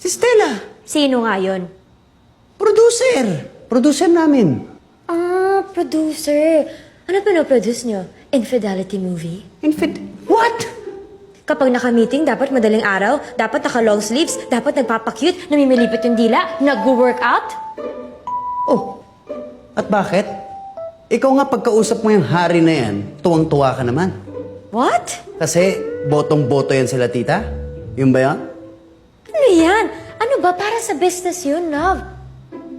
Si Stella. Sino nga yun? Producer. Producer namin. Ah, producer. Ano pinoproduce nyo? Infidelity movie? What? Kapag naka-meeting, dapat madaling araw, dapat naka-long sleeves, dapat nagpapakute, namimilipit yung dila, nag-workout? Oh, at bakit? Ikaw nga pagkausap mo yung hari na yan, tuwang-tuwa ka naman. What? Kasi botong-boto yan sila, tita. Yun ba yan? Ano yan? Ano ba? Para sa business yun, love.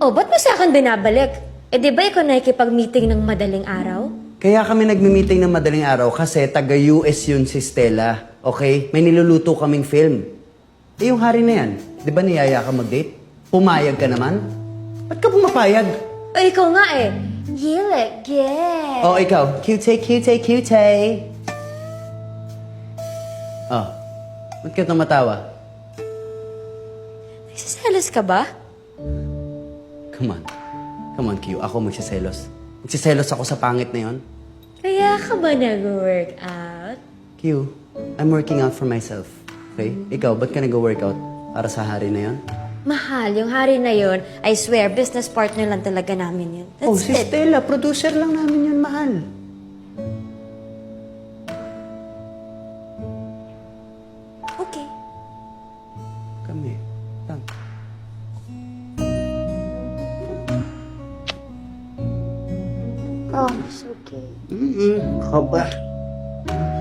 Oh, ba't mo sa akin binabalik? Eh, di ba ikaw nakikipag-meeting ng madaling araw? Kaya kami nagmi-meeting ng madaling araw kasi taga-US yun si Stella. Okay? May niluluto kaming film. Eh, yung hari na yan, di ba niyaya ka mag-date? Pumayag ka naman? Ba't ka pumapayag? O, ikaw nga eh. Gile, get. Oh, ikaw. Cute, cute, cute. Oh, ba't ka tumatawa? Nagsiselos ka ba? Come on, Q. Ako magsiselos. Magsiselos ako sa pangit na yon. Kaya ka ba nag-workout? Q, I'm working out for myself. Okay? Ikaw, ba't ka nag-workout? Para sa hari na yon? Mahal, yung hari na yon, I swear, business partner lang talaga namin yun. Oh, That's si it. Stella, producer lang namin yun, mahal. Okay. Kami. Lang. Promise, okay. Kaba.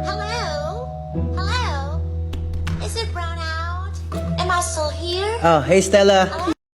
Hello? Hello? Is it brown out? Am I still here? Oh, hey Stella.